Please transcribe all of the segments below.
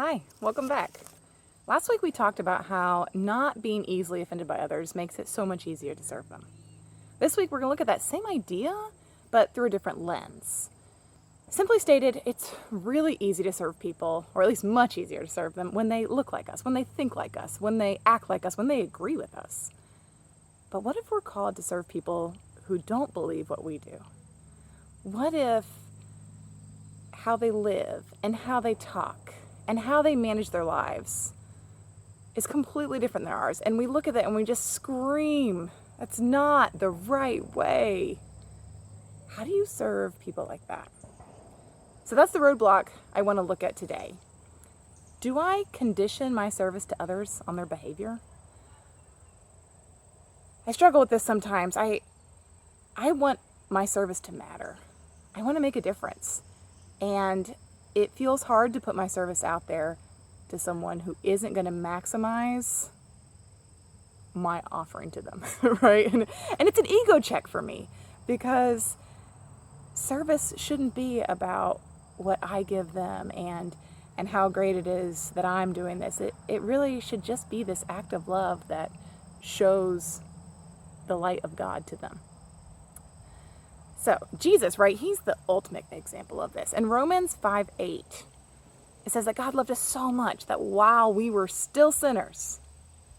Hi, welcome back. Last week we talked about how not being easily offended by others makes it so much easier to serve them. This week we're going to look at that same idea, but through a different lens. Simply stated, it's really easy to serve people, or at least much easier to serve them, when they look like us, when they think like us, when they act like us, when they agree with us. But what if we're called to serve people who don't believe what we do? What if how they live and how they talk and how they manage their lives is completely different than ours, and we look at it and we just scream, that's not the right way? How do you serve people like that? So that's the roadblock I want to look at today. Do I condition my service to others on their behavior? I struggle with this sometimes. I want my service to matter. I want to make a difference. And it feels hard to put my service out there to someone who isn't going to maximize my offering to them, right? And it's an ego check for me, because service shouldn't be about what I give them and how great it is that I'm doing this. It really should just be this act of love that shows the light of God to them. So Jesus, right, he's the ultimate example of this. In Romans 5:8, it says that God loved us so much that while we were still sinners,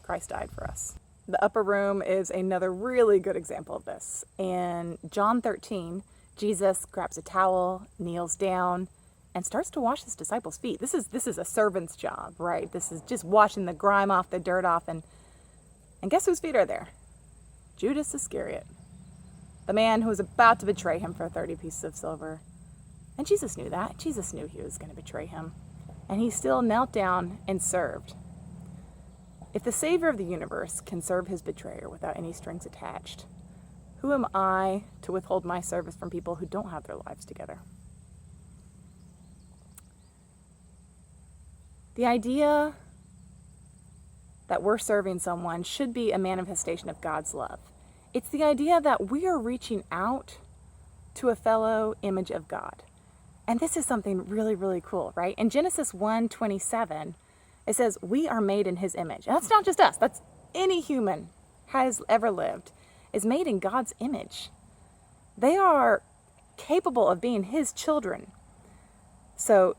Christ died for us. The upper room is another really good example of this. In John 13, Jesus grabs a towel, kneels down, and starts to wash his disciples' feet. This is a servant's job, right? This is just washing the grime off, the dirt off, and guess whose feet are there? Judas Iscariot, the man who was about to betray him for 30 pieces of silver. And Jesus knew that. Jesus knew he was going to betray him. And he still knelt down and served. If the Savior of the universe can serve his betrayer without any strings attached, who am I to withhold my service from people who don't have their lives together? The idea that we're serving someone should be a manifestation of God's love. It's the idea that we are reaching out to a fellow image of God. And this is something really, really cool, right? In Genesis 1:27, it says, we are made in his image. And that's not just us. That's any human has ever lived is made in God's image. They are capable of being his children. So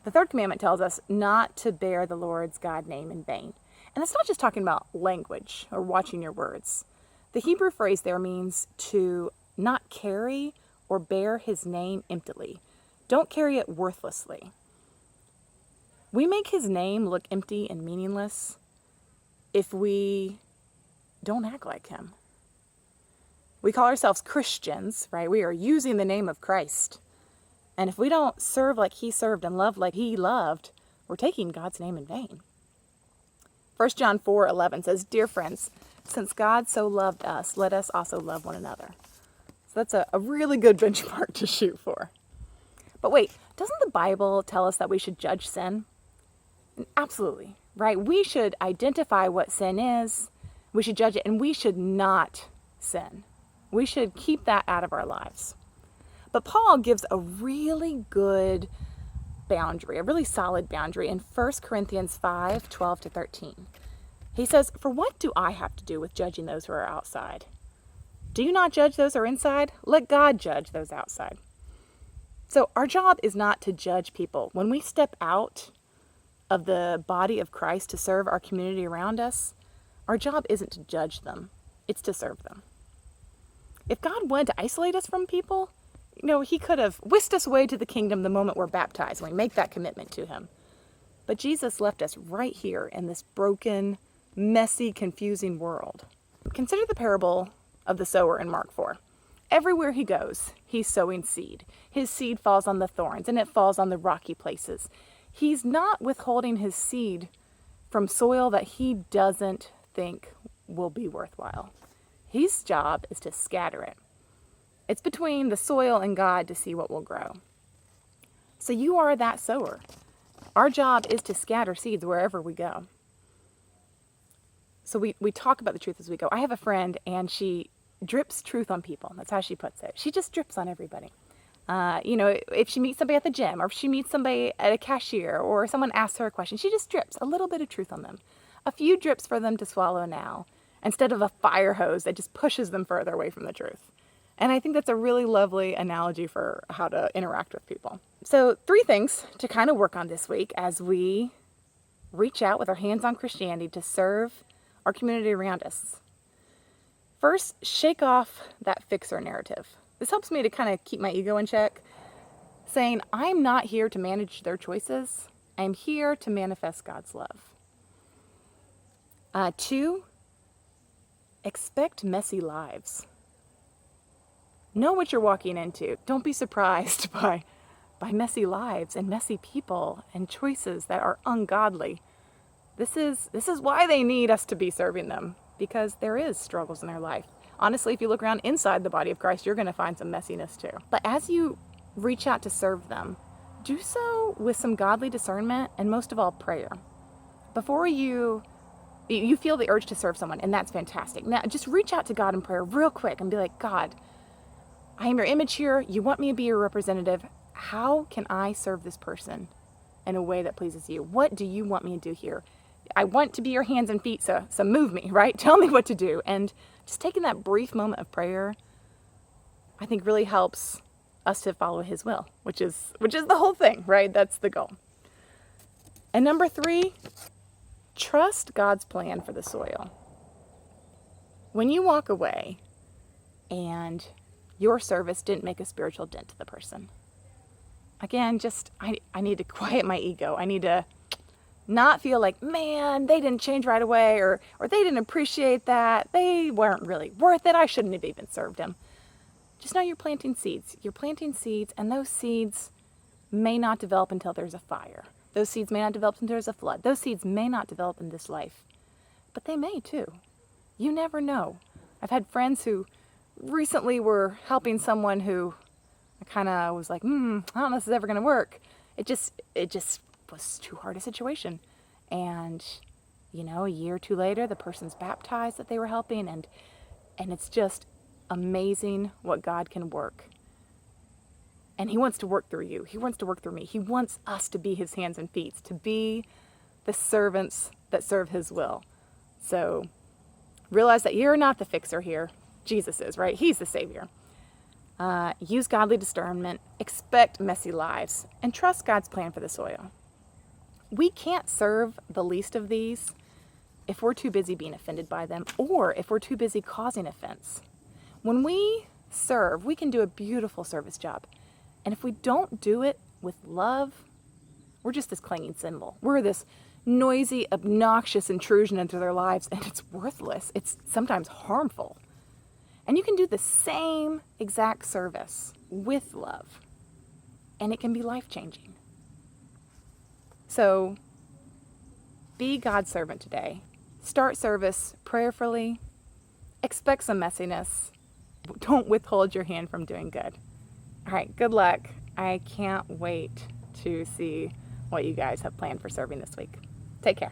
the third commandment tells us not to bear the Lord's God name in vain. And it's not just talking about language or watching your words. The Hebrew phrase there means to not carry or bear his name emptily. Don't carry it worthlessly. We make his name look empty and meaningless if we don't act like him. We call ourselves Christians, right? We are using the name of Christ. And if we don't serve like he served and love like he loved, we're taking God's name in vain. 1 John 4:11 says, dear friends, since God so loved us, let us also love one another. So that's a really good benchmark to shoot for. But wait, doesn't the Bible tell us that we should judge sin? Absolutely, right? We should identify what sin is, we should judge it, and we should not sin. We should keep that out of our lives. But Paul gives a really good boundary, a really solid boundary in 1 Corinthians 5:12-13. He says, for what do I have to do with judging those who are outside? Do you not judge those who are inside? Let God judge those outside. So our job is not to judge people. When we step out of the body of Christ to serve our community around us, our job isn't to judge them. It's to serve them. If God wanted to isolate us from people, he could have whisked us away to the kingdom the moment we're baptized, when we make that commitment to him. But Jesus left us right here in this broken, messy, confusing world. Consider the parable of the sower in Mark 4. Everywhere he goes, he's sowing seed. His seed falls on the thorns, and it falls on the rocky places. He's not withholding his seed from soil that he doesn't think will be worthwhile. His job is to scatter it. It's between the soil and God to see what will grow. So you are that sower. Our job is to scatter seeds wherever we go. So we talk about the truth as we go. I have a friend, and she drips truth on people. That's how she puts it. She just drips on everybody. If she meets somebody at the gym, or if she meets somebody at a cashier, or someone asks her a question, she just drips a little bit of truth on them. A few drips for them to swallow now, instead of a fire hose that just pushes them further away from the truth. And I think that's a really lovely analogy for how to interact with people. So 3 things to kind of work on this week as we reach out with our hands on Christianity to serve our community around us. First, shake off that fixer narrative. This helps me to kind of keep my ego in check, saying, I'm not here to manage their choices. I'm here to manifest God's love. 2, expect messy lives. Know what you're walking into. Don't be surprised by messy lives and messy people and choices that are ungodly. This is why they need us to be serving them, because there is struggles in their life. Honestly, if you look around inside the body of Christ, you're going to find some messiness too. But as you reach out to serve them, do so with some godly discernment and most of all, prayer. Before you feel the urge to serve someone, and that's fantastic. Now, just reach out to God in prayer real quick and be like, God, I am your image here. You want me to be your representative. How can I serve this person in a way that pleases you? What do you want me to do here? I want to be your hands and feet, so move me, right? Tell me what to do. And just taking that brief moment of prayer, I think really helps us to follow his will, which is the whole thing, right? That's the goal. And number 3, trust God's plan for the soil. When you walk away and your service didn't make a spiritual dent to the person, again, I need to quiet my ego. I need to not feel like, man, they didn't change right away, or they didn't appreciate that. They weren't really worth it. I shouldn't have even served them. Just know you're planting seeds. You're planting seeds, and those seeds may not develop until there's a fire. Those seeds may not develop until there's a flood. Those seeds may not develop in this life, but they may too. You never know. I've had friends who recently were helping someone who I kind of was like, I don't know if this is ever going to work. It just was too hard a situation. And, a year or 2 later, the person's baptized that they were helping. And it's just amazing what God can work. And he wants to work through you. He wants to work through me. He wants us to be his hands and feet, to be the servants that serve his will. So realize that you're not the fixer here. Jesus is, right? He's the Savior. Use godly discernment, expect messy lives, and trust God's plan for the soil. We can't serve the least of these if we're too busy being offended by them, or if we're too busy causing offense. When we serve, we can do a beautiful service job. And if we don't do it with love, we're just this clanging cymbal. We're this noisy, obnoxious intrusion into their lives, and it's worthless. It's sometimes harmful. And you can do the same exact service with love, and it can be life-changing. So be God's servant today. Start service prayerfully. Expect some messiness. Don't withhold your hand from doing good. All right, good luck. I can't wait to see what you guys have planned for serving this week. Take care.